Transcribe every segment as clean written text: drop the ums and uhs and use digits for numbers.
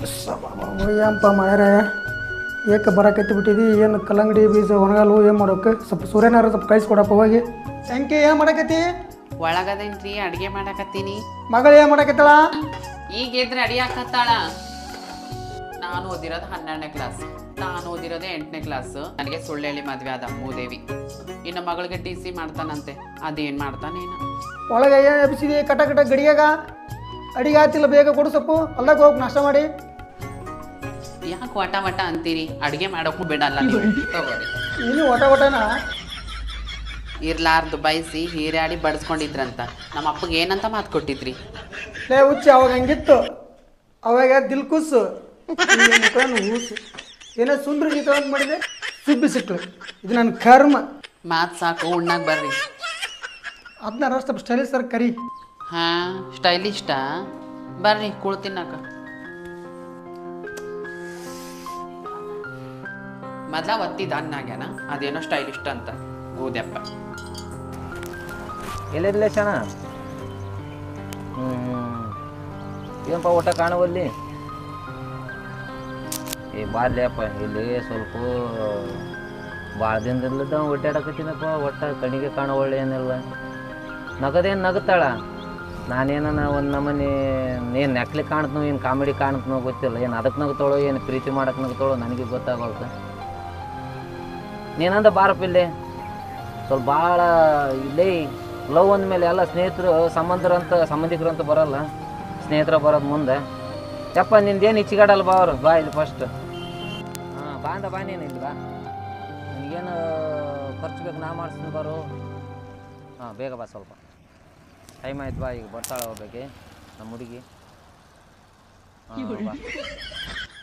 ಏನಪ್ಪ ಮಾಡ್ಯಾರ ಏಕೆ ಬರಕತ್ತಿ ಬಿಟ್ಟಿದಿ ಏನು ಕಲ್ಲಂಗಡಿ ಬೀಜ ಒಣಗಲ್ವು ಏನು ಮಾಡೋಕೆ ಸ್ವಲ್ಪ ಸೂರ್ಯನಾರ ಸ್ವಲ್ಪ ಕಳಿಸ್ಕೊಡಪ್ಪ ಹೋಗಿ ಶಂಕಿ ಏನು ಮಾಡಕತ್ತಿ ಒಳಗದೇನ್ರಿ ಅಡ್ಗೆ ಮಾಡಕತ್ತೀನಿ ಮಗಳು ಏನು ಮಾಡಕತ್ತಳ ಈಗ ಎದ್ರೆ ಅಡಿ ಹಾಕತ್ತಾಳ ನಾನು ಓದಿರೋದು 12ನೇ ಕ್ಲಾಸ್ ನಾನು ಓದಿರೋದೇ 8ನೇ ಕ್ಲಾಸ್ ನನಗೆ ಸುಳ್ಳೇಳಿ ಮದ್ವೆ ಆದ ಮೂದೇವಿ ಇನ್ನು ಮಗಳಿಗೆ ಟಿ ಸಿ ಮಾಡ್ತಾನಂತೆ ಅದೇನು ಮಾಡ್ತಾನೇನು ಒಳಗೆ ಏನು ಎಬ್ಸಿದಿ ಕಟ ಕಟ ಗಡಿಯಾಗ ಅಡಿಗೆ ಆತಿಲ್ಲ ಬೇಗ ಕೊಡು ಸೊಪ್ಪು ಅಲ್ಲಾಗ ಹೋಗಿ ನಾಷ್ಟ ಮಾಡಿ ಯಾಕೆ ವಟ ವಟ ಅಂತೀರಿ ಅಡುಗೆ ಮಾಡೋಕ್ಕೂ ಬಿಡಲ್ಲ ನೀವು ತಗೋರಿ ನೀನು ಒಟ ಒಟನ ಇರ್ಲಾರ್ದು ಬಯಸಿ ಹೀರಾಡಿ ಬಡಿಸ್ಕೊಂಡಿದ್ರಂತ ನಮ್ಮ ಅಪ್ಪಗೆ ಏನಂತ ಮಾತು ಕೊಟ್ಟಿದ್ರಿ ಲೇ ಹುಚ್ಚಿ ಅವಾಗ ಹಂಗಿತ್ತು ಅವಾಗ ದಿಲ್ಕುಸ್ ಊಸು ಏನೋ ಸುಂದ್ರ ಗೀತ ಅಂತ ಮಾಡಿದೆ ಸುಬ್ಬಿ ಸಿಕ್ಳು ಇದು ನನ್ನ ಕರ್ಮ ಮಾತು ಸಾಕು ಉಣ್ಣಾಗ ಬರ್ರಿ ಅದನ್ನ ಸ್ವಲ್ಪ ಸ್ಟೈಲಿಶ್ ಸರ್ ಕರಿ ಹಾಂ ಸ್ಟೈಲಿಸ್ಟಾ ಬರ್ರಿ ಕುಳ್ ತಿನ್ನಕ ಮೊದಲ ಒತ್ತಿದ ಅನ್ನಾಗ್ಯಾನ ಅದೇನೋ ಸ್ಟೈಲಿಸ್ಟ್ ಅಂತ ಗೋದ್ಯಪ್ಪ ಎಲ್ಲಿರಲಿ ಶಣ ಏನಪ್ಪ ಊಟ ಕಾಣುವಲ್ಲಿ ಬಾರ್ಲಿಯಪ್ಪ ಇಲ್ಲಿ ಸ್ವಲ್ಪ ಭಾಳ ದಿನದಿಂದ ಒಡ್ಡಾಡಕತ್ತೀನಪ್ಪ ಒಟ್ಟ ಕಣಿಗೆ ಕಾಣೋ ಒಳ್ಳೆ ಏನಿಲ್ಲ ನಗದೇನು ನಗುತ್ತಾಳ ನಾನೇನ ಒಂದು ನಮ್ಮನೆ ಏನು ನೆಕ್ಲಿ ಕಾಣ್ತನೋ ಏನು ಕಾಮಿಡಿ ಕಾಣ್ತನೋ ಗೊತ್ತಿಲ್ಲ ಏನು ಅದಕ್ಕೆ ನಗ್ತಾಳೋ ಏನು ಪ್ರೀತಿ ಮಾಡಕ್ಕೆ ನಗ್ತಾಳೋ ನನಗೆ ಗೊತ್ತಾಗೋಲ್ತು ನೀನಂದ ಬಾರಪ್ಪ ಇಲ್ಲಿ ಸ್ವಲ್ಪ ಭಾಳ ಇಲ್ಲೇ ಲವ್ ಅಂದಮೇಲೆ ಎಲ್ಲ ಸ್ನೇಹಿತರು ಸಂಬಂಧಿಕರು ಅಂತ ಬರೋಲ್ಲ ಸ್ನೇಹಿತರ ಬರೋದು ಮುಂದೆ ಯಪ್ಪ ನಿಂದೇನು ಇಚ್ಚಿಗಾಡಲ್ಲ ಬಾ ಅವರು ಬಾ ಇಲ್ಲಿ ಫಸ್ಟ್ ಹಾಂ ಬಾ ನೀನು ಇಲ್ಲಿ ಬಾ ನಿನಗೇನು ಖರ್ಚು ಬೇಕು ನಾ ಮಾಡಿಸ್ತೀನಿ ಬಾರು ಹಾಂ ಬೇಗ ಬಾ ಸ್ವಲ್ಪ ಟೈಮ್ ಆಯ್ತು ಬಾ ಈಗ ಬರ್ತಾಳೆ ಹೋಗ್ಬೇಕು ನಮ್ಮ ಹುಡುಗಿ ಹಾಂ ಬಾ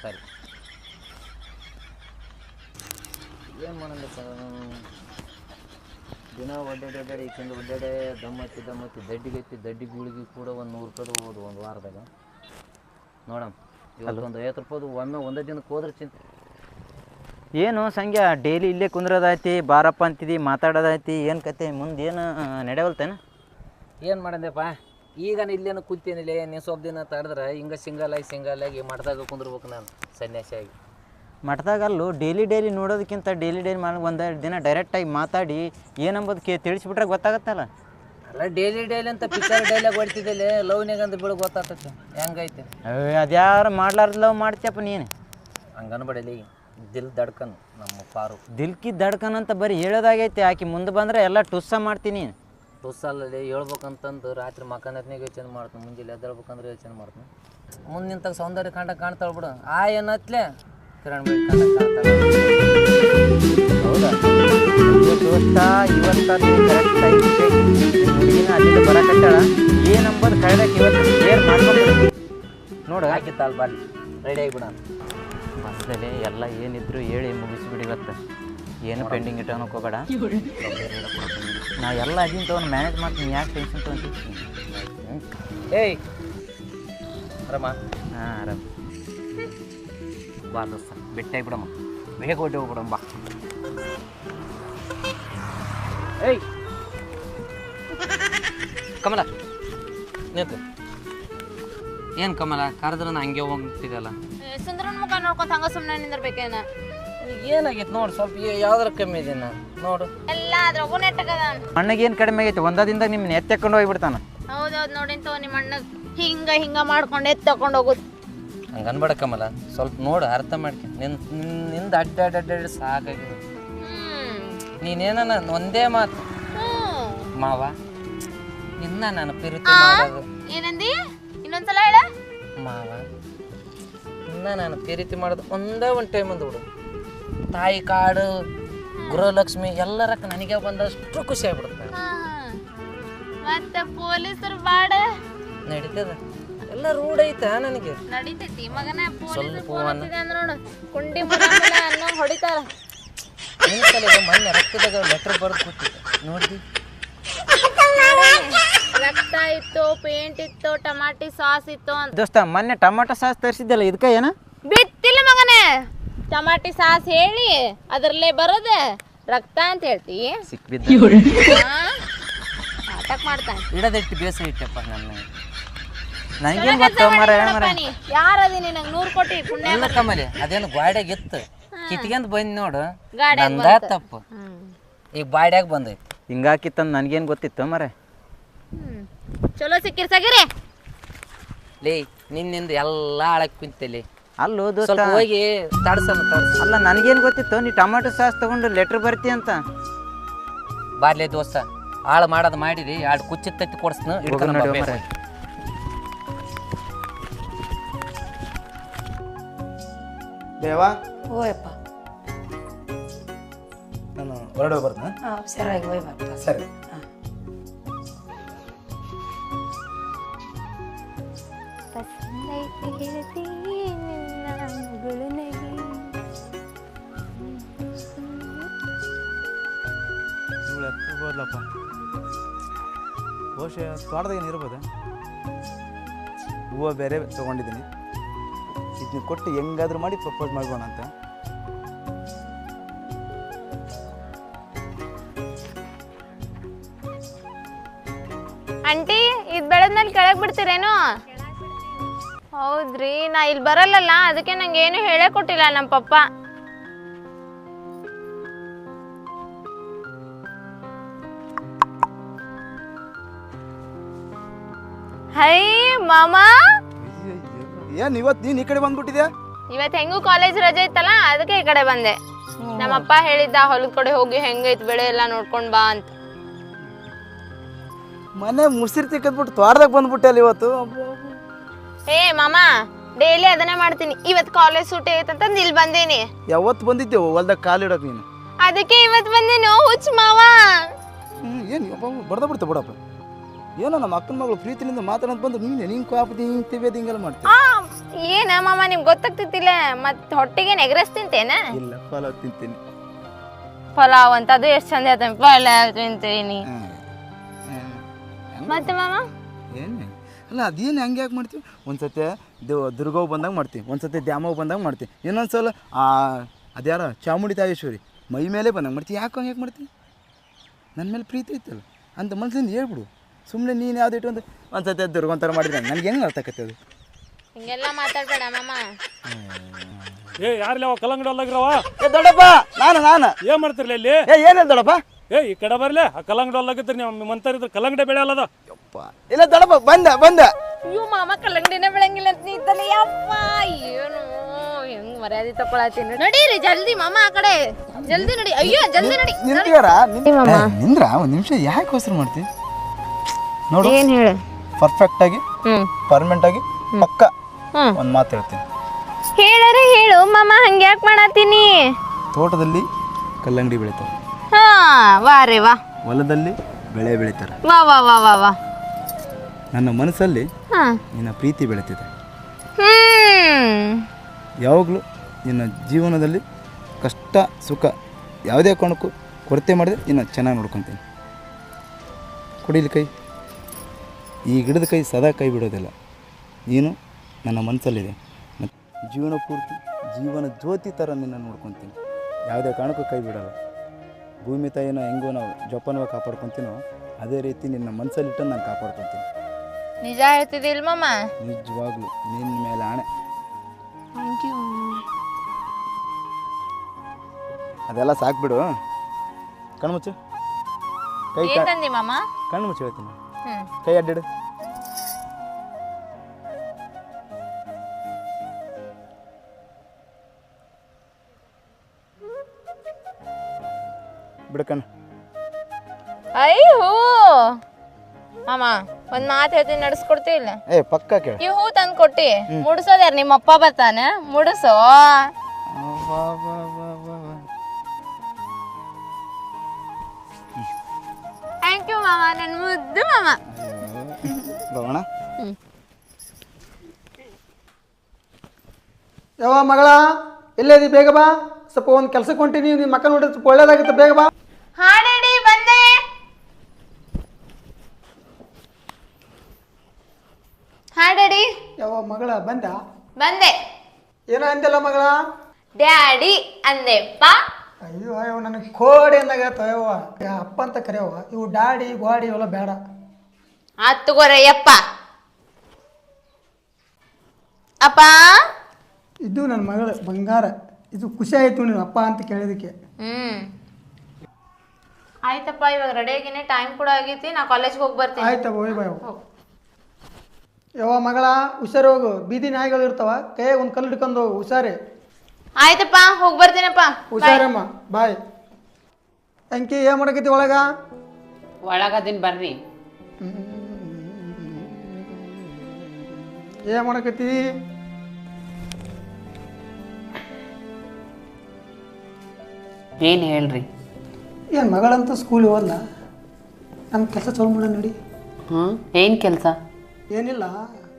ಸರಿ ಏನು ಮಾಡೋದಪ್ಪ ದಿನ ಒಡ್ಡಾಡಿ ಈಚೆಂದು ಒಡ್ಡಾಡೆ ದಮ್ಮತ್ತಿ ದಡ್ಡಿ ಗೂಳಿಗೆ ಕೂಡ ಒಂದು 100 ರೂಪಾಯಿ ಹೋಗೋದು ಒಂದು ವಾರದಾಗ ನೋಡಮ್ಮ ಇವತ್ತು ಒಂದು 50 ರೂಪಾಯ್ದು ಒಮ್ಮೆ ಒಂದೇ ದಿನಕ್ಕೆ ಹೋದ್ರೆ ಚಿಂತೆ ಏನು ಸಂಖ್ಯಾ ಡೈಲಿ ಇಲ್ಲೇ ಕುಂದ್ರೋದೈತಿ ಬಾರಪ್ಪ ಅಂತಿದ್ದಿ ಮಾತಾಡೋದೈತಿ ಏನು ಕತೆ ಮುಂದೆ ಏನು ನಡೆಯವಲ್ತೇನ ಏನು ಮಾಡಂದೆಪ್ಪ ಈಗ ನಾನು ಇಲ್ಲೇನು ಕೂತೇನಿಲ್ಲ ನೀನು ಸ್ವಲ್ಪ ದಿನ ತಡೆದ್ರೆ ಹಿಂಗೆ ಸಿಂಗಲಾಗಿ ಮಠದಾಗ ಕುಂದಿರ್ಬೇಕು ನಾನು ಸನ್ಯಾಸಿಯಾಗಿ ಮಠದಾಗಲ್ಲೂ ಡೈಲಿ ನೋಡೋದಕ್ಕಿಂತ ಡೈಲಿ ಮಾಡಿ ಒಂದು ದಿನ ಡೈರೆಕ್ಟಾಗಿ ಮಾತಾಡಿ ಏನಂಬುದು ತಿಳಿಸ್ಬಿಟ್ರೆ ಗೊತ್ತಾಗತ್ತಲ್ಲ ಅಲ್ಲ ಡೈಲಿ ಅಂತ ಪಿಕ್ಚರ್ ಡೈಲಾಗ್ ಹೊಡ್ತಿದ್ದಲ್ಲಿ ಲವ್ನಾಗಂತ ಬಿಡು ಗೊತ್ತಾಗ್ತೈತೆ ಹೆಂಗೈತೆ ಅದ್ಯಾರು ಮಾಡ್ಲಾರ್ದು ಲವ್ ಮಾಡ್ತೀಯಪ್ಪ ನೀನು ಹಂಗನ್ಬೇಡಲಿ ದಿಲ್ ದಡ್ಕನ್ ನಮ್ಮ ಪಾರು ದಿಲ್ಕಿ ದಡ್ಕನ್ ಅಂತ ಬರೀ ಹೇಳೋದಾಗೈತಿ ಆಕಿ ಮುಂದೆ ಬಂದರೆ ಎಲ್ಲ ಟುಸ್ಸ ಮಾಡ್ತೀನಿ ಟುಸ್ಸಲ್ಲಿ ಹೇಳ್ಬೇಕಂತಂದು ರಾತ್ರಿ ಮಕ್ಕನತ್ನಾಗ ಯೋಚನೆ ಮಾಡ್ತೀನಿ ಮುಂಜಾನೆ ಎದ್ದೇಳ್ಬೇಕಂದ್ರೆ ಯೋಚನೆ ಮಾಡ್ತೀನಿ ಮುಂದೆ ನಿಂತಾಗ ಸೌಂದರ್ಯ ಕಾಣ್ತಾಳೆ ಬಿಡು ಆ ಏನತ್ಲೆ ಕಿರಣ್ ಬೇಡಿ ಕಾಣ್ತಾಳೆ ಹೌದಾ ದೋಸ್ತ ಇವತ್ತು ಹುಡುಗಿನ ಅಲ್ಲಿಂದ ಬರಕತ್ತಾಳ ಏನಂಬದು ಕಳೆದಕ್ಕೆ ಇವತ್ತು ಕ್ಲಿಯರ್ ಮಾಡ್ಕೊಂಡು ನೋಡು ಹಾಕಿತ್ತಲ್ಲ ಬಾಲಿ ರೆಡಿ ಆಗಿಬಿಡ ಬಸ್ಸಲ್ಲಿ ಎಲ್ಲ ಏನಿದ್ರು ಹೇಳಿ ಮುಗಿಸ್ಬಿಡಿ ಇವತ್ತು ಏನು ಪೆಂಡಿಂಗ್ ಇಟ್ಟು ಹೋಗಬೇಡ ನಾ ಎಲ್ಲ ಅದೀನಿ ತೊಗೊಂಡು ಮ್ಯಾನೇಜ್ ಮಾಡ್ತೀನಿ ಯಾಕೆ ಟೆನ್ಷನ್ ತೊಗೊಂತೀನಿ ಏಯ್ ಆರಾಮ ಹಾಂ ಆರಾಮ್ ಬಾ ದೋಸ್ತ ಬೆಟ್ಟಾಗಿ ಬಿಡಮ್ಮ ಬೇಗ ಹೊಟ್ಟೆ ಹೋಗ್ಬಿಡಮ್ಮ ಬಾ ಏಯ್ ಕಮಲ ನಿಂತು ಏನು ಕಮಲ ಕರೆದ್ರೆ ನಾ ಹಂಗೆ ಹೋಗ್ತಿದ್ದಲ್ಲ ಸುಂದರನ ಮುಖ ನೋಡ್ಕೊಂತ ಹಂಗ ಸುಮ್ಮನೆ ನಿಂದಿರ್ಬೇಕೇನ ಏನಾಗೈತೆ ನೋಡು ಸ್ವಲ್ಪ ಯಾವ್ದಾರ ಕಮ್ಮಿ ಇದೆ ನೋಡು ಎಲ್ಲ ಅದ್ರಾಗೂ ನೆಟ್ಟಗದ ಅಣ್ಣಗೆ ಏನು ಕಡಿಮೆ ಆಗೈತೆ ಒಂದದಿಂದ ನಿಮ್ಮನ್ನ ಎತ್ತೆಕೊಂಡು ಹೋಗ್ಬಿಡ್ತಾನ ಹೌದೌದು ನೋಡಿಂತವ ನಿಮ್ಮ ಅಣ್ಣ ಹಿಂಗ ಮಾಡ್ಕೊಂಡು ಎತ್ತಕೊಂಡು ಹೋಗುದು ಹಂಗೆ ಅನ್ಬೇಡ ಕಮಲ ಸ್ವಲ್ಪ ನೋಡು ಅರ್ಥ ಮಾಡ್ಕೊ ನಿಂದ ಅಡ್ಡಾಡಿ ಸಾಕಾಗಿ ನೀನೇನ ಒಂದೇ ಮಾತು ಮಾವ ಇನ್ನ ನಾನು ಪ್ರೀತಿ ಮಾಡೋದು ಏನಂದಿ ಇನ್ನೊಂದ್ಸಲ ಹೇಳ ಮಾವ ಇನ್ನ ನಾನು ಪ್ರೀತಿ ಮಾಡೋದು ಒಂದೇ ಒಂದು ಟೈಮ್ ಅಂದು ಬಿಡು ತಾಯಿ ಕಾಡು ಗೃಹಲಕ್ಷ್ಮಿ ಎಲ್ಲರಕ್ಕ ನನಗೆ ಬಂದಷ್ಟು ಖುಷಿ ಆಗ್ಬಿಡುತ್ತೆ ಮತ್ತೆ ಪೊಲೀಸರು ಬಾಡ ನಡೀತದ ಎಲ್ಲ ರೂಢ ಐತ ನನಗೆ ನಡೀತೈತಿ ಮಗನ ಸ್ವಲ್ಪ ನೋಡು ಕುಂಡಿ ಮುರಾಮಲ ಅನ್ನೋ ಹೊಡಿತಾರ ಮೊನ್ನೆ ರಕ್ತದಾಗ ಲೆಟರ್ ಬರೆದು ಕೊಟ್ಟಿದ್ದೆ ನೋಡ್ದಿ ರಕ್ತ ಇತ್ತು ಪೇಂಟ್ ಇತ್ತು ಟಮಾಟಿ ಸಾಸ್ ಇತ್ತು ಅಂತ ದೋಸ್ತ ಮೊನ್ನೆ ಟೊಮಾಟೊ ಸಾಸ್ ತರಿಸಿದ್ದಲ್ಲ ಇದಕ್ಕೆ ಏನ ಬಿತ್ತಿಲ್ಲ ಮಗನೇ ಟಮಾಟಿ ಸಾಸ್ ಹೇಳಿ ಅದರಲ್ಲೇ ಬರೋದ ರಕ್ತ ಅಂತ ಹೇಳ್ತಿ ಸಿಕ್ಬಿದ್ದ ಆಟಕ್ ಮಾಡ್ತಾನೆ ಇಡದಿಟ್ಟು ಬೇಸ ಇಟ್ಟಪ್ಪ ನನ್ನ ನನಗೇನು ಗೊತ್ತು ಮರ ಯಾರದಿ ನಿನಗೆ 100 ಕೋಟಿ ಪುಣ್ಯ ಇಲ್ಲ ಕಮಲಿ ಅದೇನು ಗಾಡ್ಯಾಗ ಇತ್ತು ಕಿತ್ಕೊಂಡ್ ಬಂದ್ ನೋಡು ಗಾಡ್ಯಾಗ್ ನಂದ ತಪ್ಪು ಈಗ ಬಾಡ್ಯಾಗ ಬಂದೈತಿ ಹಿಂಗಾಕಿತ್ತಂದು ನನಗೇನು ಗೊತ್ತಿತ್ತು ಮರ ಚಲೋ ಸಿಕ್ಕಿರ್ ಸಗಿರಿ ಲೇ ನಿನ್ನಿಂದ ಎಲ್ಲ ಹಾಳಾಗಿ ಕುಂತಲಿ ಅಲ್ಲೋ ಸ್ವಲ್ಪ ದೋಸ್ತ ಹೋಗಿ ತಡ್ಸಮ್ಮ ಅಲ್ಲ ನನಗೇನು ಗೊತ್ತಿತ್ತು ನೀ ಟೊಮೆಟೊ ಸಾಸ್ ತಗೊಂಡು ಲೆಟ್ರ್ ಬರ್ತಿ ಅಂತ ಬಾರ್ಲೆ ದೋಸ್ತ ಹಾಳು ಮಾಡೋದು ಮಾಡಿರಿ 2 ಕುಚ್ಚಿ ತತ್ತಿ ಕೊಡ್ಸ್ನು ಹೋಗೋಣ ನಡಿ ಮರೆ. ದೇವಾ ಓಯಪ್ಪ ನಾನು ಹೊರಡೆ ಬರ್ತೀನಿ ಸರಿಯಾಗಿ ಹೋಯ್ ಬಾಪ್ಪ ಸರಿ ಇವಳು ಹೋದ್ಲಪ್ಪ ಬಹುಶಃ ತೋಟದಾಗ ಇರ್ಬೋದ ಹೂವು ಬೇರೆ ತೊಗೊಂಡಿದ್ದೀನಿ ಇದನ್ನ ಕೊಟ್ಟು ಹೆಂಗಾದ್ರೂ ಮಾಡಿ ಪ್ರಪೋಸ್ ಮಾಡ್ಬೋಣ ಅಂತ ಆಂಟಿ ಇದ್ ಬೆಳೆದ್ಮೇಲೆ ಕೆಳಗ್ ಬಿಡ್ತೀರೇನು ಹೌದ್ರಿ ನಾ ಇಲ್ಲಿ ಬರಲ್ಲಲ್ಲ ಅದಕ್ಕೆ ನಂಗೆ ಏನು ಹೇಳೇ ಕೊಟ್ಟಿಲ್ಲ ನಮ್ಮ ಪಪ್ಪ ಹೈ ಮಾಮಾ ಏನು ಇವತ್ತು ನೀನು ಈ ಕಡೆ ಬಂದ್ಬಿಟ್ಟಿದ್ಯಾ ಇವತ್ ಹೆಂಗೂ ಕಾಲೇಜ್ ರಜೆ ಇತ್ತಲ್ಲ ಅದಕ್ಕೆ ಈ ಕಡೆ ಬಂದೆ ನಮ್ಮಪ್ಪ ಹೇಳಿದ್ದ ಹೊಲದ ಕಡೆ ಹೋಗಿ ಹೆಂಗೈತ್ ಬೆಳೆ ಎಲ್ಲ ನೋಡ್ಕೊಂಡ್ ಬಾ ಅಂತ ಮನೆ ಮುಸಿರಿ ತಿಕ್ಕದ್ಬಿಟ್ಟು ತೋಟದಾಗ ಬಂದ್ಬಿಟ್ಟೆ ಅಲ್ಲಿ ಇವತ್ತು ಏ ಮಾಮಾ ಡೈಲಿ ಅದನ್ನೇ ಮಾಡ್ತೀನಿ ಇವತ್ ಕಾಲೇಜ್ ಸೂಟಿ ಐತಂತ ಇಲ್ಲಿ ಬಂದೇನಿ ಯಾವತ್ತು ಬಂದಿದ್ದೇವು ಹೊಲ್ದಾಗ ಕಾಲಿಡೋಕೆ ನೀನು ಅದಕ್ಕೆ ಇವತ್ ಬಂದೇನು ಹುಚ್ಚ ಮಾವ ಏನು ಬರ್ದ ಬಿಡ್ತೆ ಬಿಡಪ್ಪ ಏನೋ ನಮ್ಮ ಅಕ್ಕನ ಮಗಳು ಪ್ರೀತಿನಿಂದ ಮಾತಾಡೋದು ಬಂದು ನೀನು ಕಾಪದಿ ಹಿಂಗೆ ತಿಬೇದಿ ಹಿಂಗೆಲ್ಲ ಮಾಡ್ತೀನಿ ಏನ ಮಾಮ ನಿಮ್ಗೆ ಗೊತ್ತಾಗ್ತಿತ್ತಿಲ್ಲ ಮತ್ ಹೊಟ್ಟಿಗೆ ಎಗ್ರೆಸ್ ತಿಂತೇನ ಇಲ್ಲ ಪಲಾವ್ ತಿಂತೀನಿ ಪಲಾವ್ ಅಂತ ಅದು ಎಷ್ಟು ಚಂದ ಆಯ್ತ ಪಲಾವ್ ತಿಂತೀನಿ ಮತ್ತೆ ಮಾಮ ಏನು ಅಲ್ಲ ಅದೇನು ಹಂಗೆ ಯಾಕೆ ಮಾಡ್ತೀವಿ ಒಂದ್ಸತಿ ದುರ್ಗವ್ ಬಂದಾಗ ಮಾಡ್ತೀವಿ ಒಂದ್ಸತಿ ದ್ಯಾಮವ್ ಬಂದಾಗ ಮಾಡ್ತೀವಿ ಇನ್ನೊಂದ್ಸಲ ಅದ್ಯಾರ ಚಾಮುಂಡಿ ತಾಯೇಶ್ವರಿ ಮೈ ಮೇಲೆ ಬಂದಂಗೆ ಮಾಡ್ತೀವಿ ಯಾಕೆ ಹಂಗೆ ಯಾಕೆ ಮಾಡ್ತೀವಿ ನನ್ನ ಮೇಲೆ ಪ್ರೀತಿ ಐತಲ್ಲ ಅಂತ ಮನ್ಸಿಂದ ಹೇಳ್ಬಿಡು ಸುಮ್ಮನೆ ನೀನು ಯಾವ್ದು ಇಟ್ಟು ಒಂದ್ಸತಿ ದುರ್ಗೊಂಥರ ಮಾಡಿದ್ರೆ ನನಗೆ ಹೆಂಗೆ ಅರ್ಥ ಆಕತ್ತೆ ಅದು ಹಿಂಗೆಲ್ಲ ಮಾತಾಡ್ಬೇಡ ಮಾಮ ಏ ಯಾರಿಲ್ಲ ಅವ ಕಲ್ಲಂಗಡಿ ಹೊಲ್ದಾಗಿರವ ಏ ದೊಡ್ಡಪ್ಪ ನಾನು ಏನ್ ಮಾಡ್ತಿರ್ಲಿ ಇಲ್ಲಿ ಏನಿಲ್ಲ ದೊಡ್ಡಪ್ಪ ಏ ಈ ಕಡೆ ಬರ್ಲೆ ಆ ಕಲ್ಲಂಗಡಿ ಹೊಲ್ದಾಗಿದ್ರಿ ನೀವು ಮಂತಾರಿದ್ರೆ ಕಲ್ಲಂಗಡಿ ಬೆಳೆ ಅಲ್ಲದ ಇಲ್ಲ ದೊಡ್ಡಪ್ಪ ಬಂದ ಅಯ್ಯೋ ಮಾಮ ಕಲ್ಲಂಗಡಿನ ಬೆಳಂಗಿಲ್ಲ ಅಂತ ನೀ ಯಪ್ಪ ಏನು ಹೆಂಗ್ ಮರ್ಯಾದೆ ತಕೊಳತೀನಿ ನಡೀರಿ ಜಲ್ದಿ ಮಾಮ ಆ ಕಡೆ ಜಲ್ದಿ ನಡಿ ಅಯ್ಯೋ ಜಲ್ದಿ ನಡಿ ನಿಂತಿಗಾರ ನಿಂದ್ರ ಒಂದು ನಿಮಿಷ ಯಾಕೆ ಹೆಸರು ಮಾಡ್ತೀವಿ ನೋಡು ಏನ್ ಹೇಳು ಪರ್ಫೆಕ್ಟ್ ಆಗಿ ಪರ್ಮನೆಂಟ್ ಆಗಿ ಪಕ್ಕ ಒಂದು ಮಾತು ಹೇಳ್ತೀನಿ ಹೇಳರೆ ಹೇಳು ಮಾಮ ಹಂಗೆ ಯಾಕೆ ಮಾಡತ್ತೀನಿ ತೋಟದಲ್ಲಿ ಕಲ್ಲಂಗಡಿ ಬೆಳಿತಾರೆ ಹಾ ವಾ ರೇ ವಾ ಹೊಲದಲ್ಲಿ ಬೆಳೆ ಬೆಳಿತಾರೆ ವಾ ವಾ ವಾ ವಾ ವಾ ನನ್ನ ಮನಸ್ಸಲ್ಲಿ ಹಾ ನಿನ್ನ ಪ್ರೀತಿ ಬೆಳೀತಿದೆ ಯಾವಾಗಲೂ ನಿನ್ನ ಜೀವನದಲ್ಲಿ ಕಷ್ಟ ಸುಖ ಯಾವುದೇ ಕಾರಣಕ್ಕೂ ಕೊರತೆ ಮಾಡಿದ್ರೆ ನಿನ್ನ ಚೆನ್ನಾಗಿ ನೋಡ್ಕೊತೀನಿ ಕೊಡಿಲಿ ಕೈ ಈ ಗಿಡದ ಕೈ ಸದಾ ಕೈ ಬಿಡೋದಿಲ್ಲ ನೀನು ನನ್ನ ಮನಸ್ಸಲ್ಲಿದೆ ಮತ್ತು ಜೀವನ ಪೂರ್ತಿ ಜೀವನ ಜ್ಯೋತಿ ಥರ ನಿನ್ನ ನೋಡ್ಕೊತೀನಿ ಯಾವುದೇ ಕಾರಣಕ್ಕೂ ಕೈ ಬಿಡೋಲ್ಲ ಭೂಮಿ ತಾಯಿನ ಹೆಂಗೋ ನಾವು ಜೋಪಾನವಾಗಿ ಕಾಪಾಡ್ಕೊತೀನೋ ಅದೇ ರೀತಿ ನಿನ್ನ ಮನಸ್ಸಲ್ಲಿಟ್ಟು ನಾನು ಕಾಪಾಡ್ಕೊತೀನಿ ನಿಜ ಹೇಳ್ತಿದ್ದಿಲ್ ಮಾಮ ನಿಜವಾಗ್ಲೂ ನಿನ್ನ ಮೇಲೆ ಆಣೆ ಥ್ಯಾಂಕ್ ಯು ಅದೆಲ್ಲ ಸಾಕ್ಬಿಡು ಕಣ್ಮುಚ್ಚು ಕೈ ಏನ್ ತಂದಿ ಮಾಮ ಕಣ್ಣು ಮುಚ್ಚಿ ಹೇಳ್ತೀನಿ ಕೈ ಅಡ್ಡಿಡು ಬಿಡಕಣ್ಣ ಅಯ್ಯೋ ಮಾಮ ಒಂದ್ ಮಾತು ಹೇಳ್ತೀನಿ ನಡ್ಸ್ಕೊಡ್ತಿ ಇಲ್ಲ ಏ ಪಕ್ಕ ಕೇಳ ಈ ಹೂ ತಂದ್ ಕೊಟ್ಟಿ ಮುಡ್ಸೋದ್ ಯಾರು ನಿಮ್ಮ ಅಪ್ಪ ಬರ್ತಾನೆ ಮುಡ್ಸೋ ಥ್ಯಾಂಕ್ ಯು ಮಾಮ ನನ್ ಮುದ್ದು ಮಾಮ ಬರೋಣ ಯಾವ ಮಗಳ ಎಲ್ಲೇದಿ ಬೇಗ ಬಾ ಸ್ವಲ್ಪ ಒಂದು ಕೆಲ್ಸಕ್ಕೆ ಹೊಂಟೀನಿ ನಿಮ್ಮ ಮಕ್ಕ ನೋಡಿದ್ರೆ ಸ್ವಲ್ಪ ಒಳ್ಳೇದಾಗುತ್ತೆ ಬೇಗ ಬಾ ಹಾ ಡ್ಯಾಡಿ ಬಂದೆ ಹಾ ಡ್ಯಾಡಿ ಯಾವ ಮಗಳ ಬಂದ ಬಂದೆ ಏನೋ ಅಂದಿಲ್ಲ ಮಗಳ ಡ್ಯಾಡಿ ಅಂದೆಪ್ಪ ಅಯ್ಯೋ ಅಯ್ಯೋ ನನಗೆ ಕೋಡಿ ಅಂದಾಗತ್ತ ಅಯ್ಯವ್ವ ಅಪ್ಪ ಅಂತ ಕರೆಯವ ಇವು ಡಾಡಿ ಗ್ವಾಡಿ ಇವೆಲ್ಲ ಬೇಡ ಆತ್ ತಗೋರಯ್ಯಪ್ಪ ಅಪ್ಪ ಇದು ನನ್ನ ಮಗಳು ಬಂಗಾರ. ಇದು ಖುಷಿ ಆಯಿತು ನೀನು ಅಪ್ಪ ಅಂತ ಕೇಳಿದಕ್ಕೆ. ಆಯ್ತಪ್ಪ, ಇವಾಗ ರೆಡಿ ಆಗಿನೇ, ಟೈಮ್ ಕೂಡ ಆಗೈತಿ, ನಾ ಕಾಲೇಜ್ಗೆ ಹೋಗಿ ಬರ್ತೀನಿ. ಆಯ್ತಪ್ಪ, ಹೋಯ್ ಬಾಯ್. ಯವ್ವ ಮಗಳ, ಹುಷಾರು ಹೋಗು. ಬೀದಿ ನಾಯಿಗಳು ಇರ್ತಾವ, ಕೈಯಾಗ ಒಂದು ಕಲ್ಲು ಹಿಡ್ಕೊಂಡು ಹೋಗು, ಹುಷಾರೇ. ಆಯ್ತಪ್ಪ, ಹೋಗಿ ಬರ್ತೀನಪ್ಪ. ಹುಷಾರಮ್ಮ, ಬಾಯ್. ಅಂಕಿ ಏನು ಮಾಡಕೈತಿ ಒಳಗ? ಒಳಗದಿನ್ ಬರ್ರಿ. ಏನು ಮಾಡಕತ್ತಿ? ಏನು ಹೇಳ್ರಿ? ಏನು ಮಗಳಂತ ಸ್ಕೂಲಿಗೆ ಹೋದ್ಲ, ನಮ್ಮ ಕೆಲಸ ಚಾಲು ಮಾಡ ನಡಿ. ಏನು ಕೆಲಸ? ಏನಿಲ್ಲ,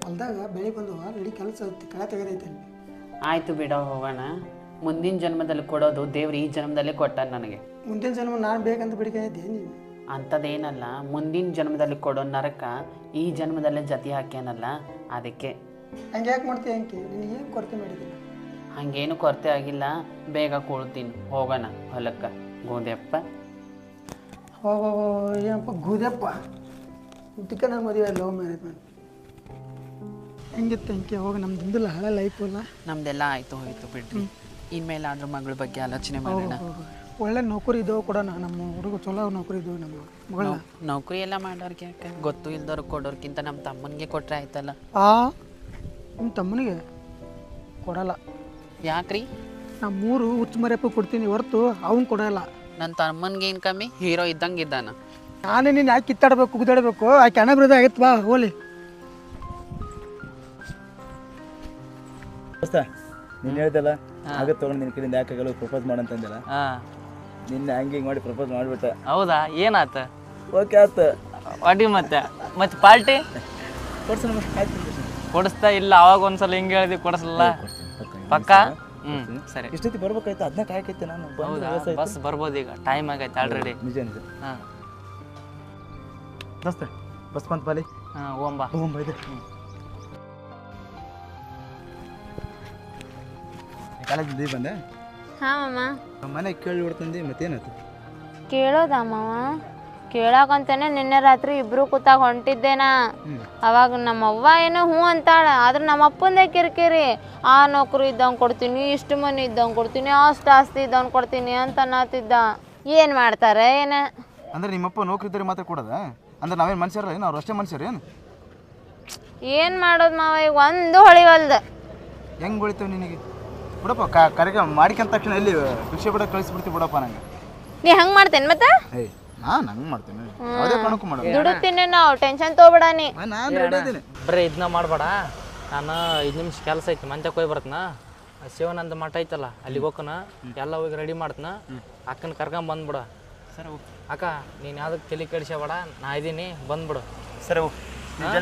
ಹೊಲ್ದಾಗ ಬೆಳೆ ಬಂದು ನಡಿ, ಕೆಲಸ ಕಳೆ ತೆಗೆದೈತೆ. ಆಯ್ತು ಬಿಡ, ಹೋಗೋಣ. ಮುಂದಿನ ಜನ್ಮದಲ್ಲಿ ಕೊಡೋದು ದೇವ್ರು ಈ ಜನ್ಮದಲ್ಲೇ ಕೊಟ್ಟ ನನಗೆ. ಮುಂದಿನ ಜನ್ಮ ನಾನು ಬೇಕಂತ ಬೇಡಿಕೆ ಇದ್ದೆ ನೀನು. ಅಂಥದ್ದೇನಲ್ಲ, ಮುಂದಿನ ಜನ್ಮದಲ್ಲಿ ಕೊಡೋ ನರಕ ಈ ಜನ್ಮದಲ್ಲೇ ಜತಿ ಹಾಕ್ಯಾನಲ್ಲ, ಅದಕ್ಕೆ. ಹಂಗೆ ಯಾಕೆ ಮಾಡ್ತೀಯ ಅಂಕಿ? ನಿನಗೆ ಏನು ಕೊರತೆ ಮಾಡಿದ್ದೀನಿ? ಹಂಗೇನು ಕೊರತೆ ಆಗಿಲ್ಲ, ಬೇಗ ಕೊಳ್ತೀನಿ. ಹೋಗೋಣ ಹೊಲಕ್ಕೆ. ಗೋದೆಪ್ಪ ಏನಪ್ಪ ಗೂದೆಪ್ಪ? ಇದಕ್ಕೆ ನನ್ನ ಮದುವೆ ಲವ್ ಮ್ಯಾರೇಜ್ ಮಾಡಿ ಹೆಂಗಿತ್ತು ಅಂಕಿ? ಹೋಗಿ ನಮ್ದಿಂದಿಲ್ಲ, ಹಳೆ ಲೈಫು ಅಲ್ಲ. ನಮ್ದೆಲ್ಲ ಆಯ್ತು ಹೋಯ್ತು ಬಿಡ್ರಿ. ಇನ್ಮೇಲಾದ್ರೂ ಮಗಳ ಬಗ್ಗೆ ಆಲೋಚನೆ ಮಾಡೋಣ. ಒಳ್ಳೆ ನೌಕರಿ ಇದ್ದವು ಕೂಡ, ನಮ್ಮ ಹುಡುಗ ಚಲೋ ನೌಕರಿ ಇದ್ದವು. ನಮ್ಮ ಮಗಳ ನೌಕರಿ ಎಲ್ಲ ಮಾಡೋರ್ಗೆ ಯಾಕೆ? ಗೊತ್ತು ಇಲ್ದವ್ರು ಕೊಡೋರ್ಕಿಂತ ನಮ್ಮ ತಮ್ಮನಿಗೆ ಕೊಟ್ರೆ ಆಯ್ತಲ್ಲ. ನಿಮ್ಮ ತಮ್ಮನಿಗೆ ಕೊಡಲ್ಲ. ಯಾಕ್ರಿ? ನಾ 3 ಹುಚ್ಚು ಮರೆಯಪ್ಪ ಕೊಡ್ತೀನಿ ಹೊರತು ಅವನು ಕೊಡಲ್ಲ. ನನ್ನ ತಮ್ಮನಿಗೆ ಏನು ಕಮ್ಮಿ? ಹೀರೋ ಇದ್ದಂಗೆ ಇದ್ದಾನ. ನಾನೇ ನೀನು ಯಾಕೆ ಕಿತ್ತಾಡಬೇಕು, ಕುದ್ದಾಡಬೇಕು? ಆಕೆ ಹಣ ಬಿಡೋದು ಆಗೈತೆ. ಬಾ ಹೋಲಿ. ನೀನು ಹೇಳ್ದಲ್ಲ, ಆಗತ್ತೆ ತೊಗೊಂಡು ನಿನ್ನ ಕಡೆಯಿಂದ ಯಾಕಾಗಲ್ಲ ಪ್ರಪೋಸ್ ಮಾಡಂತಂದಲ್ಲ. ನಿನ್ನೆ ಹಂಗೆ ಮಾಡಿ ಪ್ರಪೋಸ್ ಮಾಡಿಬಿಟ್ಟೆ. ಹೌದಾ? ಏನಾತ? ಓಕೆ ಆತ. ಅಡಿ ಮತ್ತೆ ಪಾರ್ಟಿ ಕೊಡ್ಸೋಣ, ಕೊಡಿಸ್ತಾ ಇಲ್ಲ? ಅವಾಗ ಒಂದ್ಸಲ ಹಿಂಗೆ ಹೇಳಿದ್ವಿ, ಕೊಡಿಸಲ್ಲ ಪಕ್ಕ. ಸರಿ, ಇಷ್ಟೊತ್ತಿ ಬರ್ಬೇಕಾಯ್ತು, ಅದನ್ನ ಕಾಯಕೈತೆ ನಾನು. ಹೌದಾ? ಬಸ್ ಬರ್ಬೋದು ಈಗ, ಟೈಮ್ ಆಗೈತೆ ಆಲ್ರೆಡಿ. ನಿಜ ನಿಜ. ಹಾಂ ದೋಸ್ತ, ಬಸ್ ಬಂತ ಬಾಲಿ. ಓಂಬಾ. ಇದೆ ಕಾಲೇಜಿಂದ ಬಂದೆ. ಹಾಂ ಮಾಮ. ಮನೆಗೆ ಕೇಳಿ ಬಿಡ್ತಂದು ಮತ್ತೇನಾಯ್ತು? ಕೇಳೋದಾ ಮಾವ? ಕೇಳಾಕಂತಾನೆ ನಿನ್ನೆ ರಾತ್ರಿ ಇಬ್ರು ಕೂತಾಗ ಹೊಂಟಿದ್ದೇನಾ. ಅವಾಗ ನಮ್ಮವ್ವ ಏನೋ ಹ್ಞೂ ಅಂತಾಳ, ಆದ್ರೆ ನಮ್ಮ ಅಪ್ಪಂದೇ ಕಿರಿಕಿರಿ. ಆ ನೌಕರಿ ಇದ್ದಂಗೆ ಕೊಡ್ತೀನಿ, ಇಷ್ಟು ಮನೆ ಇದ್ದಂಗೆ ಕೊಡ್ತೀನಿ, ಅಷ್ಟು ಆಸ್ತಿ ಇದ್ದಂಗೆ ಕೊಡ್ತೀನಿ ಅಂತ ಅನ್ನತ್ತಿದ್ದ. ಏನು ಮಾಡ್ತಾರೆ ಏನ? ಅಂದ್ರೆ ನಿಮ್ಮಪ್ಪ ನೌಕರಿ ಇದ್ದರೆ ಮಾತ್ರ ಕೊಡೋದ? ಅಂದ್ರೆ ನಾವೇನು ಮನುಷ್ಯರ ಏನು? ಅವ್ರು ಅಷ್ಟೇ ಮನುಷ್ಯರು ಏನು? ಏನು ಮಾಡೋದು ಮಾವ? ಈಗ ಒಂದು ಹೊಳಿವಲ್ದು. ಹೆಂಗೆ ಬೆಳಿತೇವೆ ನಿನಗೆ? ಬಿಡಪ್ಪ, ಕರೆಗೆ ಮಾಡಿಕೊಂಡ ತಕ್ಷಣ ಎಲ್ಲಿ ಭಿಕ್ಷೆ ಬಿಡ ಕಳಿಸ್ಬಿಡ್ತೀವಿ ಬಿಡಪ್ಪ ನಂಗೆ. ನೀ ಹಂಗೆ ಮಾಡ್ತೇನೆ ಮತ್ತೆ? ಏಯ್, ನಾನು ಹಂಗೆ ಮಾಡ್ತೇನೆ, ಯಾವುದೇ ಕಾರಣಕ್ಕೂ ಮಾಡೋದು. ದುಡುತ್ತೀನಿ ನಾವು, ಟೆನ್ಷನ್ ತೊಗೊಬೇಡ ನೀ. ನಾನು ರೆಡಿ ಇದ್ದೀನಿ. ಬರೀ ಇದನ್ನ ಮಾಡಬೇಡ. ನಾನು 5 ನಿಮಿಷ ಕೆಲಸ ಐತಿ, ಮಂತ್ಯಕ್ಕೆ ಹೋಗಿ ಬರ್ತನ. ಶಿವನಂದ ಮಠ ಐತಲ್ಲ, ಅಲ್ಲಿಗೆ ಹೋಗೋಣ. ಎಲ್ಲ ಹೋಗಿ ರೆಡಿ ಮಾಡ್ತನ, ಅಕ್ಕನ ಕರ್ಕೊಂಡ್ ಬಂದ್ಬಿಡ. ಸರಿ ಅಕ್ಕ, ನೀನು ಯಾವುದಕ್ಕೆ ತಲೆ ಕೆಡಿಸಬೇಡ, ನಾ ಇದ್ದೀನಿ, ಬಂದ್ಬಿಡು. ಸರಿ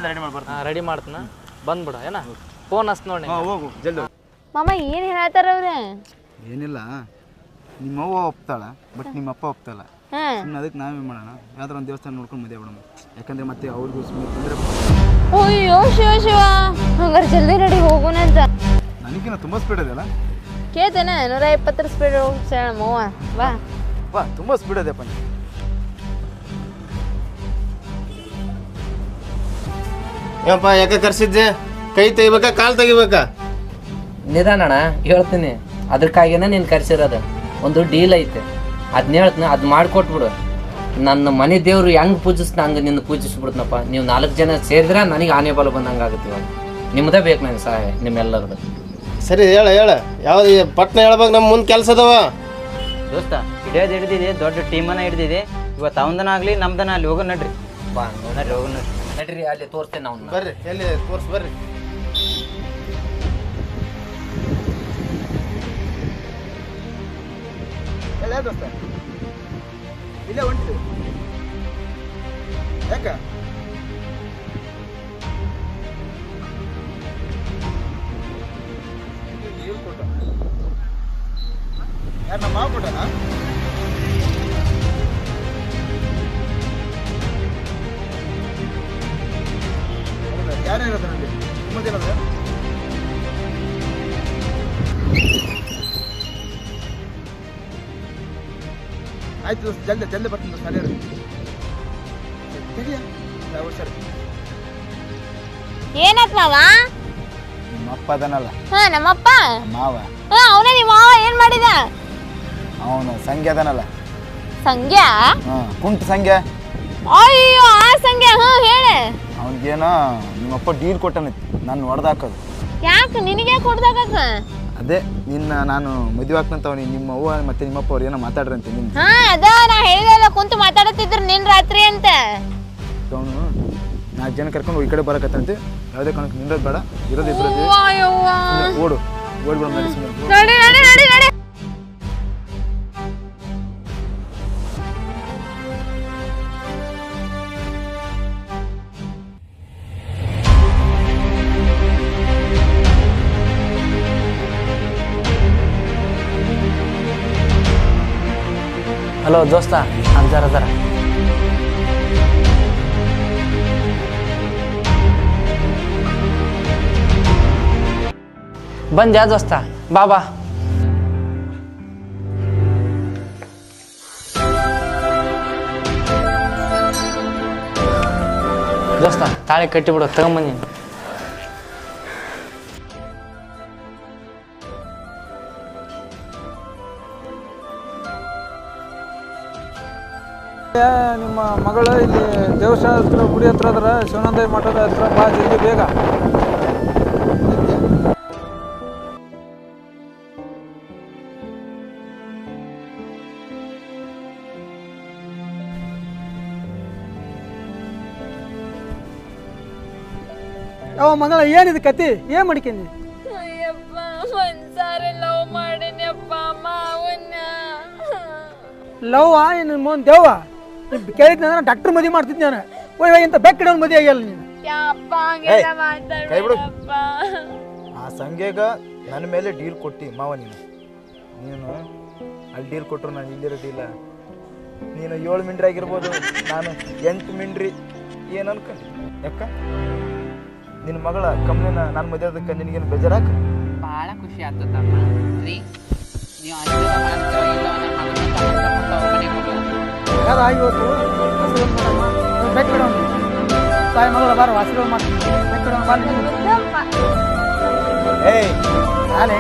ರೆಡಿ ಮಾಡಿ ಬರ್ತೀನಿ. ರೆಡಿ ಮಾಡ್ತನ, ಬಂದ್ಬಿಡ. ಏನ ಫೋನ್ ಹಚ್ಚ ನೋಡಿ. ಹೋಗು ಜಲ್ದಿ. ಮಾಮ ಏನು ಹೇಳ್ತಾರ ಅವ್ರೆ? ಏನಿಲ್ಲ, ನಿಮ್ಮವ್ವ ಒಪ್ತಾಳ, ಬಟ್ ನಿಮ್ಮಪ್ಪ ಒಪ್ತಾಳ. ಸುಮ್ಮನೆ ಅದಕ್ಕೆ ನಾವೇ ಮಾಡೋಣ, ಯಾವ್ದಾರ ಒಂದು ದೇವಸ್ಥಾನ ನೋಡ್ಕೊಂಡು ಮದುವೆ ಬಿಡೋಣ. ಯಾಕಂದ್ರೆ ಮತ್ತೆ ಅವ್ರಿಗೂ ಸುಮ್ಮನೆ ತೊಂದರೆ. ಅಯ್ಯೋ ಶಿವ ಶಿವ, ಹಂಗಾರೆ ಜಲ್ದಿ ರೆಡಿ ಹೋಗೋಣ ಅಂತ. ನನಗಿನ್ನ ತುಂಬ ಸ್ಪೀಡ್ ಅದೆಲ್ಲ. ಕೇಳ್ತೇನೆ, 120 ಸ್ಪೀಡ್ ಹೋಗ್ಸೇಳ ಮವ್ವ. ಬಾ ಬಾ, ತುಂಬ ಸ್ಪೀಡ್ ಅದೆಪ್ಪ. ಏನಪ್ಪ, ಯಾಕೆ ಕರ್ಸಿದ್ದೆ? ಕೈ ತೆಗಿಬೇಕಾ ಕಾಲು ತೆಗಿಬೇಕಾ? ನಿಧಾನಣ್ಣ, ಹೇಳ್ತೀನಿ. ಅದಕ್ಕಾಗಿನ ನೀನು ಕರ್ಸಿರೋದು. ಒಂದು ಡೀಲ್ ಐತೆ, ಅದನ್ನ ಹೇಳ್ತೀನಿ, ಅದು ಮಾಡಿಕೊಟ್ಬಿಡು. ನನ್ನ ಮನೆ ದೇವರು ಹೆಂಗೆ ಪೂಜಿಸ್ನ ಹಂಗೆ ನಿನ್ನ ಪೂಜಿಸ್ಬಿಡ್ತನಪ್ಪ. ನೀವು 4 ಜನ ಸೇರಿದ್ರೆ ನನಗೆ ಆನೆ ಬಲ ಬಂದಂಗೆ ಆಗುತ್ತೆ. ಇವಾಗ ನಿಮ್ಮದೇ ಬೇಕು ನನಗೆ ಸಹಾಯ, ನಿಮ್ಮೆಲ್ಲರದು. ಸರಿ, ಹೇಳ ಯಾವ್ದು ಪಟ್ನ ಹೇಳ್ಬೇಕು, ನಮ್ಮ ಮುಂದೆ ಕೆಲಸ ಅದಾವ. ದೋಸ್ತ, ಹಿಡಿದಿದೆ, ದೊಡ್ಡ ಟೀಮನ್ನ ಹಿಡಿದಿದೆ. ಇವತ್ತು ಅವಂದನ ಆಗಲಿ ನಮ್ದನ ಅಲ್ಲಿ ಹೋಗೋ ನಡ್ರಿ. ಬಾ ನಡ್ರಿ, ಹೋಗೋ ನಡ್ರಿ. ನಡ್ರಿ, ಅಲ್ಲಿ ತೋರಿಸ್ತೇನೆ ನಾವು. ಬರ್ರಿ, ಎಲ್ಲಿ ತೋರ್ಸ್ ಬರ್ರಿ. ಎಲ್ಲ ದೋಸ್ತ ಇಲ್ಲೇ ಹೊಂಟಿದೆ. ಯಾಕ ಕೊಟ್ಟ? ಯಾರು ನಮ್ಮ ಮಾವ ಕೊಟ್ಟನಾ? ಯಾರ್ಯಾರು ಅದರಲ್ಲಿ? ತುಂಬ ಜನ ಅದ? ಆಯ್ತು, ಜಲ್ದಿ ಬರ್ತೀನಿ. ಸರಿ ಏನಾತ್ ಮಾವ? ನಿಮ್ಮಪ್ಪ ನಿಮ್ಮಪ್ಪ ಅದನಲ್ಲ ಹಾ ನಮ್ಮಪ್ಪ ಮಾವ ಹಾ ಅವನೇ ನಿಮ್ಮ ಮಾವ ಏನ್ ಮಾಡಿದ ಅವನು ಸಂಖ್ಯೆ ಅದನಲ್ಲ ಸಂಗ್ಯಾ ಕುಂಟು ಸಂಖ್ಯೆ ಅಯ್ಯೋ ಆ ಸಂಗ್ಯಾ ಹಾ ಹೇಳೆ ಅವನಿಗೇನೋ ನಿಮ್ಮಪ್ಪ ಡೀಲ್ ಕೊಟ್ಟನೈತಿ ನಾನು ಹೊಡೆದಾಕೋದು ಯಾಕೆ ನಿನಗೆ ಕೊಡ್ದಾಗ ಅದೇ ನಿನ್ನ ನಾನು ಮದುವೆ ಹಾಕ್ನಂತವನಿ ನಿಮ್ಮ ಅವ್ವ ಮತ್ತೆ ನಿಮ್ಮಪ್ಪ ಅವ್ರು ಏನೋ ಮಾತಾಡ್ರಂತೆ ನಿನ್ನ ಹಾ ಅದ ನಾ ಹೇಳಿದಲ್ಲ ಕುಂತು ಮಾತಾಡುತ್ತಿದ್ರು ನಿನ್ ರಾತ್ರಿ ಅಂತ ಅವನು 4 ಜನ ಕರ್ಕೊಂಡು ಈ ಕಡೆ ಬರಕತ್ತಂತೆ ಯಾವುದೇ ಕಾರಣಕ್ಕೆ ನಿಂದ್ರದ್ ಬೇಡ ಇರೋದು ಇಬ್ಬರದ್ದು ಓಡು ಓಡ್ಬಿಡ ನಡಿ ನಡಿ ನಡಿ ನಡಿ ಹಲೋ ದೋಸ್ತ ಅಜ್ಜಾರ ಬಂದ್ಯಾ ದೋಸ್ತ ಬಾ ದೋಸ್ತ ತಾಳಿ ಕಟ್ಟಿಬಿಡು ತಗೊಂಬಂದಿ ನಿಮ್ಮ ಮಗಳು ಇಲ್ಲಿ ದೇವಸ್ಥಾನ ಹತ್ರ ಗುಡಿ ಹತ್ರ ಅದ್ರ ಶಿವಾನಂದ ಮಠದ ಹತ್ರ ಬಾ ಜಲ್ದಿ ಬೇಗ ಯಾವ ಮಂಗಳ ಏನಿದು ಕತಿ ಏನ್ ಮಾಡಿಕೊಂಡಿ ಅಯ್ಯಪ್ಪ ಒಂದ್ಸಾರಿ ಲವ್ ಮಾಡಿನಪ್ಪ ಮಾವನ್ನ ಲವ್ ಏನು ಮೋನ್ ದೇವ ಕೇಳಿದ್ನ ಡಾಕ್ಟರ್ ಮದುವೆ ಮಾಡ್ತಿದ್ದೆ ನಾನು ಓಯ್ ಇಂತ ಬೆಕ್ಕಿಡೋನ್ ಮದುವೆ ಆಗಿಲ್ಲ ನೀನು ಯಪ್ಪ ಹಂಗೆಲ್ಲ ಕೈ ಬಿಡು. ಮಾತಾಡ್ಬೇಡಪ್ಪ ಆ ಸಂಘೆಗ ನನ್ನ ಮೇಲೆ ಡೀಲ್ ಕೊಟ್ಟಿ ಮಾವ ನೀನು ಅಲ್ಲಿ ಡೀಲ್ ಕೊಟ್ಟರು ನಾನು ಇಲ್ಲಿರೋ ಡೀಲ ನೀನು 7 ಮಿಂಡ್ರಿ ಆಗಿರ್ಬೋದು ನಾನು 8 ಮಿಂಡ್ರಿ ಏನು ಅನ್ಕೊಂಡು ಯಾಕ ನಿನ್ನ ಮಗಳ ಕಂಪ್ನಿನ ನಾನು ಮದುವೆದಕ್ಕೆ ನಿನಗೇನು ಬೇಜಾರಾಕ ಭಾಳ ಖುಷಿ ಆಯ್ತು ತಮ್ಮ ರೀ ನೀವು ಆಶೀರ್ವಾದ ಮಾಡ್ತೀರೋ ಇಲ್ಲ ನನ್ನ ಮಗನ ತಗೊಂಡು ಅವ್ರ ಮನೆಗೆ ಹೋಗ್ಲಾ ಯಾರು ಇವತ್ತು ಬೆಕ್ಕಿಡೋನು ತಾಯಿ ಮಗಳ ಬಾರ ಆಶೀರ್ವಾದ ಮಾಡ್ತೀನಿ ಬೆಕ್ಕಿಡೋನು ಬಾರ ಏಯ್ ನಾಳೆ